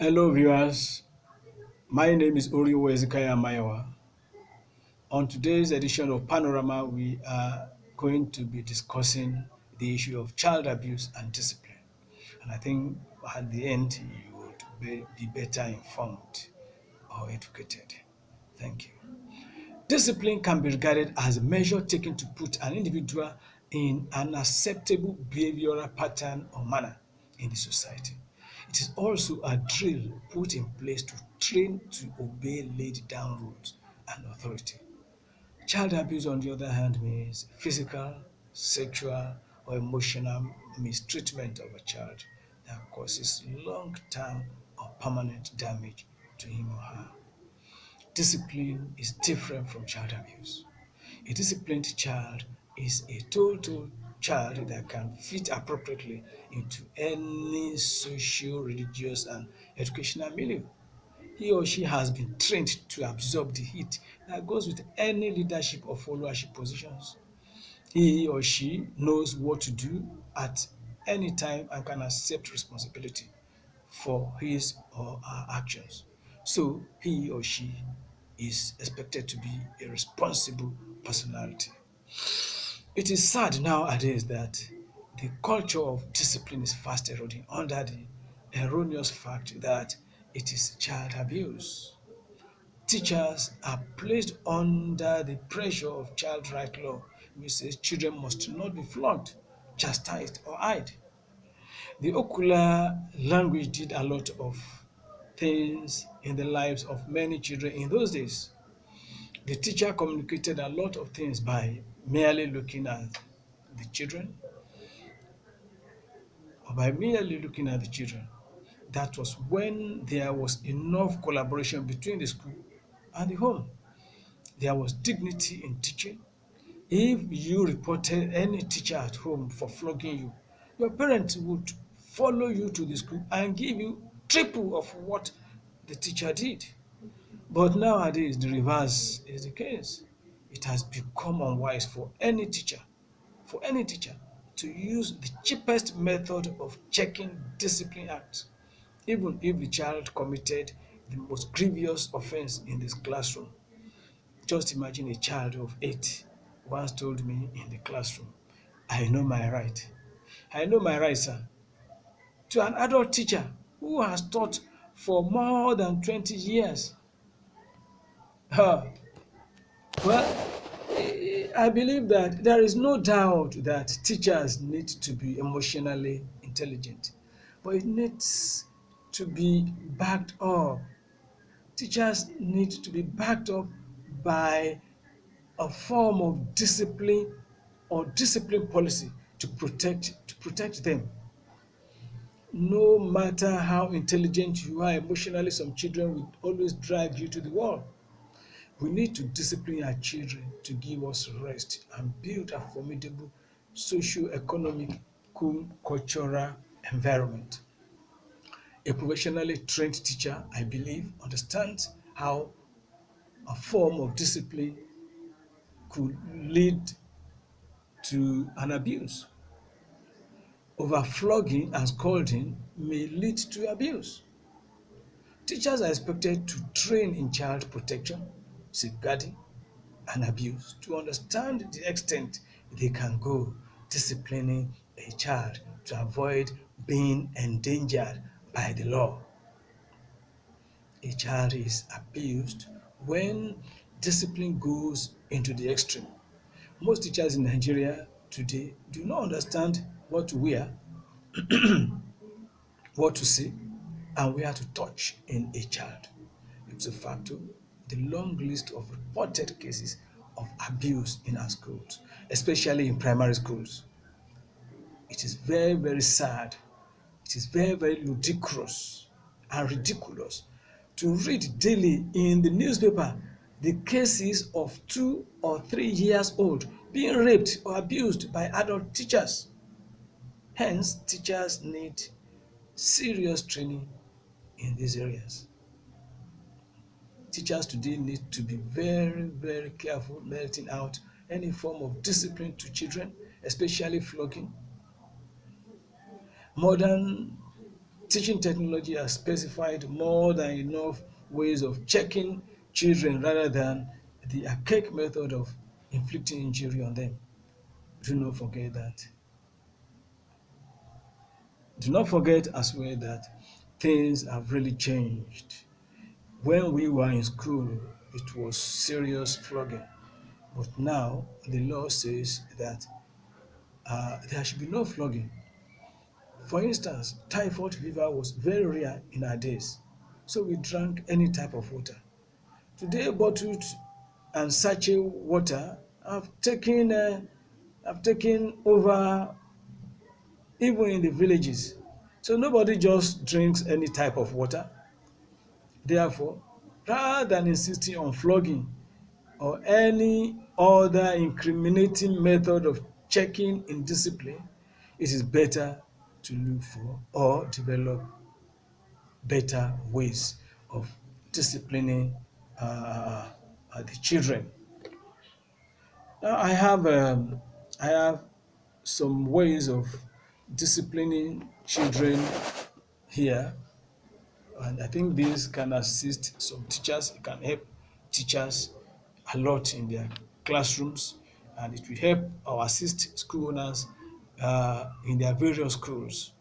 Hello viewers, my name is Oriowo Mayowa. On today's edition of Panorama, we are going to be discussing the issue of child abuse and discipline. And I think at the end, you would be better informed or educated. Thank you. Discipline can be regarded as a measure taken to put an individual in an acceptable behavioral pattern or manner in the society. It is also a drill put in place to train to obey laid down rules and authority. Child abuse, on the other hand, means physical, sexual, or emotional mistreatment of a child that causes long term or permanent damage to him or her. Discipline is different from child abuse. A disciplined child is a total child that can fit appropriately into any social, religious, and educational milieu. He or she has been trained to absorb the heat that goes with any leadership or followership positions. He or she knows what to do at any time and can accept responsibility for his or her actions. So he or she is expected to be a responsible personality. It is sad nowadays that the culture of discipline is fast eroding under the erroneous fact that it is child abuse. Teachers are placed under the pressure of child right law, which says children must not be flogged, chastised, or eyed. The ocular language did a lot of things in the lives of many children in those days. The teacher communicated a lot of things by merely looking at the children or by merely looking at the children. That was when there was enough collaboration between the school and the home. There was dignity in teaching. If you reported any teacher at home for flogging you, your parents would follow you to the school and give you triple of what the teacher did. But nowadays, the reverse is the case. It has become unwise for any teacher, to use the cheapest method of checking discipline acts, even if the child committed the most grievous offense in this classroom. Just imagine a child of 8 once told me in the classroom, I know my right. I know my right, sir. To an adult teacher who has taught for more than 20 years. Huh. Well, I believe that there is no doubt that teachers need to be emotionally intelligent, but it needs to be backed up. Teachers need to be backed up by a form of discipline or discipline policy to protect them. No matter how intelligent you are emotionally, some children will always drive you to the wall. We need to discipline our children to give us rest and build a formidable socio-economic, cultural environment. A professionally trained teacher, I believe, understands how a form of discipline could lead to an abuse. Overflogging and scolding may lead to abuse. Teachers are expected to train in child protection, safeguarding, and abuse to understand the extent they can go disciplining a child to avoid being endangered by the law. A child is abused when discipline goes into the extreme. Most teachers in Nigeria today do not understand what to wear, what to say, and where to touch in a child. Ipso facto, the long list of reported cases of abuse in our schools, especially in primary schools. It is very, very sad. It is very, very ludicrous and ridiculous to read daily in the newspaper the cases of 2 or 3 years old being raped or abused by adult teachers. Hence, teachers need serious training in these areas. Teachers today need to be very, very careful meting out any form of discipline to children, especially flogging. Modern Teaching technology has specified more than enough ways of checking children rather than the archaic method of inflicting injury on them. Do not forget that. Do not forget as well that things have really changed. When we were in school, it was serious flogging. But now the law says that there should be no flogging. For instance, typhoid fever was very rare in our days, so we drank any type of water. Today, bottled and sachet water have taken over even in the villages. So nobody just drinks any type of water. Therefore, rather than insisting on flogging or any other incriminating method of checking indiscipline, it is better to look for or develop better ways of disciplining the children. Now, I have some ways of disciplining children here, and I think this can assist some teachers. It can help teachers a lot in their classrooms, and it will help or assist school owners in their various schools.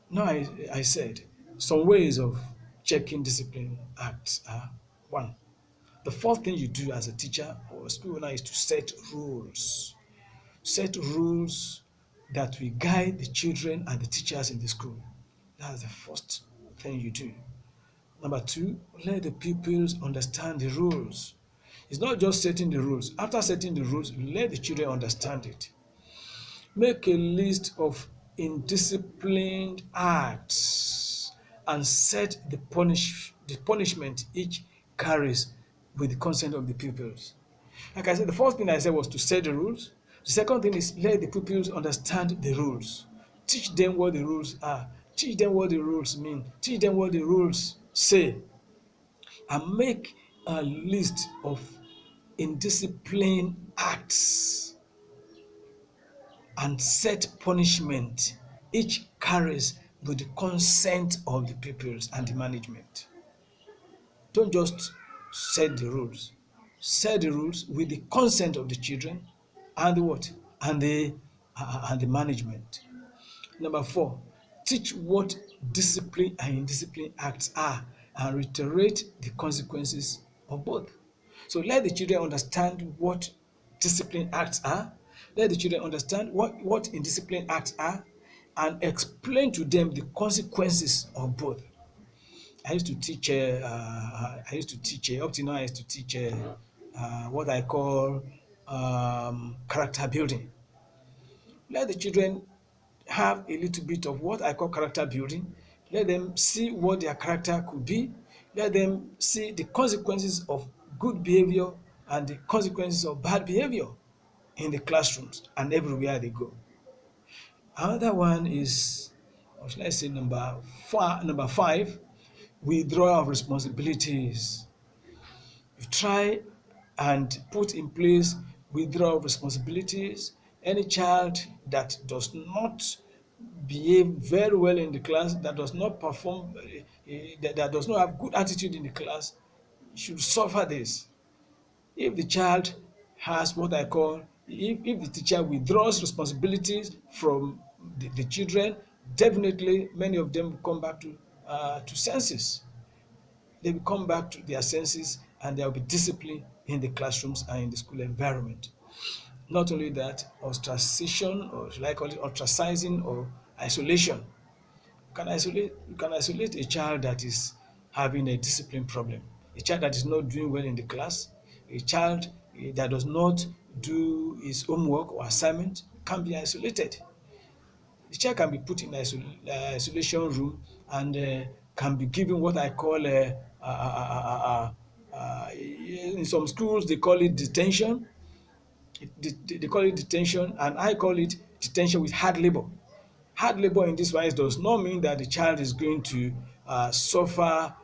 Now, I said some ways of checking discipline acts are: one, the first thing you do as a teacher or a school owner is to set rules. Set rules that will guide the children and the teachers in the school. That's the first thing you do. Number two, let the pupils understand the rules. It's not just setting the rules. After setting the rules, let the children understand it. Make a list of indisciplined acts and set the punishment each carries with the consent of the pupils. Like I said, the first thing I said was to set the rules. The second thing is let the pupils understand the rules. Teach them what the rules are. Teach them what the rules mean. Teach them what the rules say. And make a list of indisciplined acts and set punishment each carries with the consent of the pupils and the management. Don't just set the rules. Set the rules with the consent of the children and the what? And the management. Number four, teach what discipline and indiscipline acts are and reiterate the consequences of both. So let the children understand what discipline acts are. Let the children understand what indiscipline acts are and explain to them the consequences of both. I used to teach. Up to now. I used to teach what I call character building. Let the children have a little bit of what I call character building. Let them see what their character could be. Let them see the consequences of good behavior and the consequences of bad behavior in the classrooms and everywhere they go. Another one is, or should I say, number five, withdrawal of responsibilities. You try and put in place withdrawal of responsibilities. Any child that does not behave very well in the class, that does not perform, that does not have good attitude in the class, should suffer this. If the child has what I call, if the teacher withdraws responsibilities from the children, definitely many of them will come back to senses. They will come back to their senses and there will be discipline in the classrooms and in the school environment. Not only that, ostracization, or should I call it ostracizing or isolation. You can isolate a child that is having a discipline problem, a child that is not doing well in the class, a child that does not do his homework or assignment can be isolated. The child can be put in isolation room and can be given what I call in some schools they call it detention. They call it detention, and I call it detention with hard labor. Hard labor in this wise does not mean that the child is going to suffer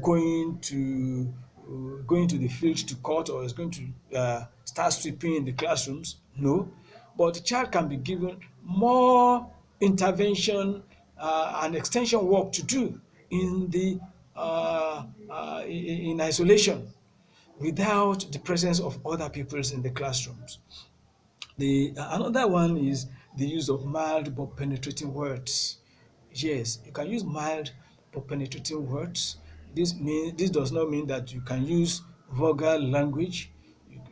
going to the field to court or is going to start sweeping in the classrooms. No, but the child can be given more intervention an extension work to do in the in isolation without the presence of other pupils in the classrooms. The another one is the use of mild but penetrating words. Yes, you can use mild but penetrating words. This does not mean that you can use vulgar language.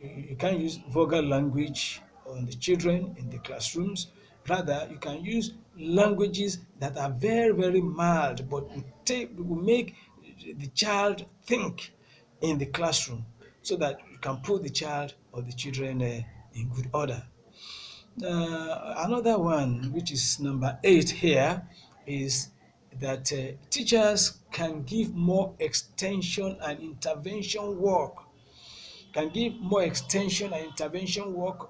You can't use vulgar language on the children in the classrooms. Rather, you can use languages that are very mild, but will make the child think in the classroom, so that you can put the child or the children in good order. Another one, which is number 8 here, is that teachers can give more extension and intervention work. Can give more extension and intervention work.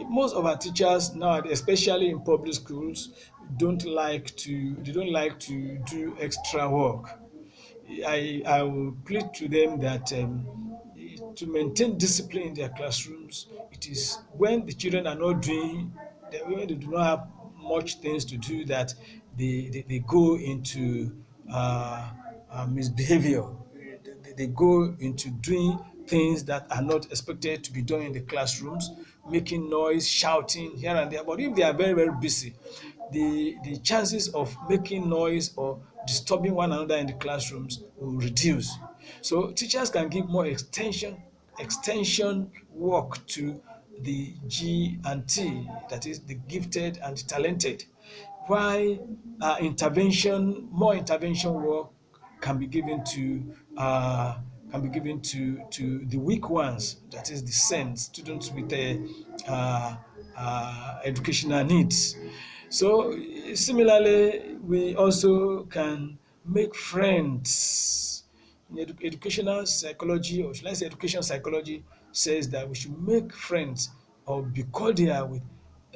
Most of our teachers now, especially in public schools, don't like to do extra work. I will plead to them that to maintain discipline in their classrooms, it is when the children are not doing, when they do not have much things to do, that they go into misbehavior. They go into doing things that are not expected to be done in the classrooms, making noise, shouting here and there. But if they are very busy, the chances of making noise or disturbing one another in the classrooms will reduce. So teachers can give more extension work to the G and T, that is the gifted and the talented, while more intervention work can be given to the weak ones, that is the SEND students with educational needs. So similarly, we also can make friends. In educational psychology, or should I say education psychology, says that we should make friends or be cordial with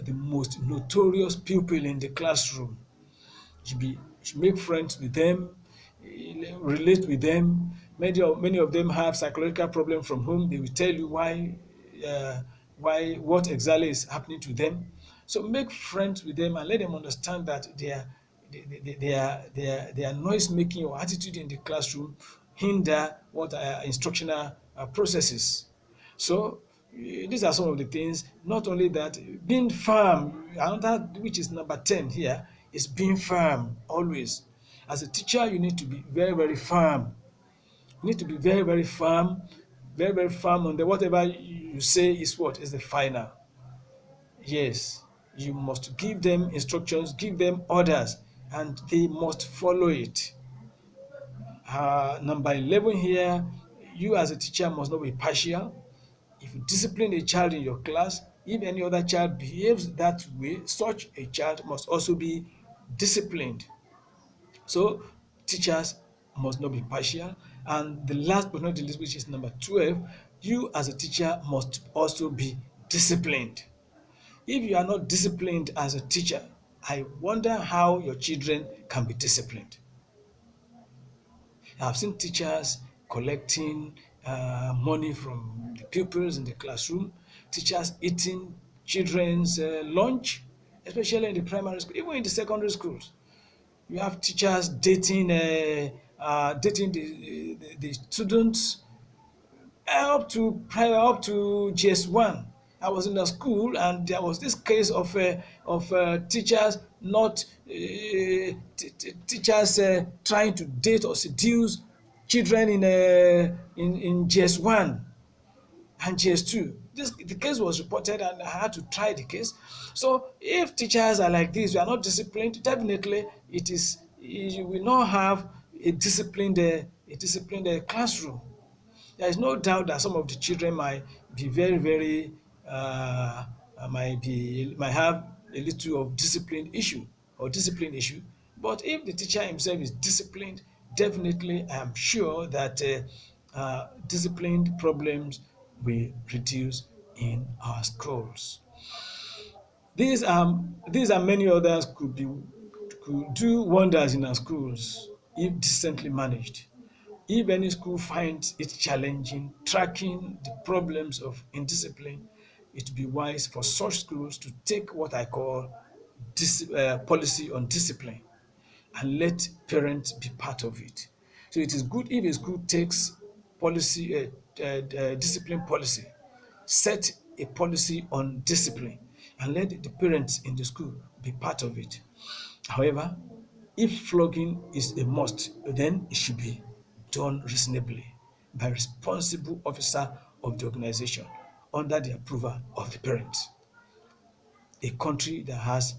the most notorious pupil in the classroom. You should make friends with them, relate with them. Many of them have psychological problems from whom they will tell you uh, what exactly is happening to them. So make friends with them and let them understand that their noise making or attitude in the classroom hinder what instructional processes. So these are some of the things. Not only that, being firm, another, which is number 10 here, is being firm always. As a teacher, you need to be very firm. You need to be very firm, very firm on the whatever you say is what is the final. Yes, you must give them instructions, give them orders, and they must follow it. Number 11 here, you as a teacher must not be partial. If you discipline a child in your class, if any other child behaves that way, such a child must also be disciplined. So teachers must not be partial. And the last but not the least, which is number 12, you as a teacher must also be disciplined. If you are not disciplined as a teacher, I wonder how your children can be disciplined. I've seen teachers collecting money from the pupils in the classroom, teachers eating children's lunch, especially in the primary school, even in the secondary schools. You have teachers dating the students up to GS1. I was in a school and there was this case of teachers not teachers trying to date or seduce children in GS1 and GS2. The case was reported and I had to try the case. So if teachers are like this, we are not disciplined, definitely you will not have a disciplined classroom. There is no doubt that some of the children might be very might have a little of discipline issue. But if the teacher himself is disciplined, definitely I am sure that disciplined problems will reduce in our schools. These are many others could do wonders in our schools if decently managed. If any school finds it challenging tracking the problems of indiscipline, it would be wise for such schools to take what I call policy on discipline and let parents be part of it. So it is good if a school takes discipline policy, set a policy on discipline, and let the parents in the school be part of it. However, if flogging is a must, then it should be done reasonably by responsible officer of the organization under the approval of the parents. A country that has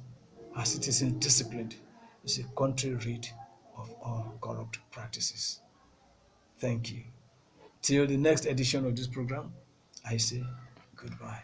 her citizens disciplined is a country rid of all corrupt practices. Thank you. Till the next edition of this program, I say goodbye.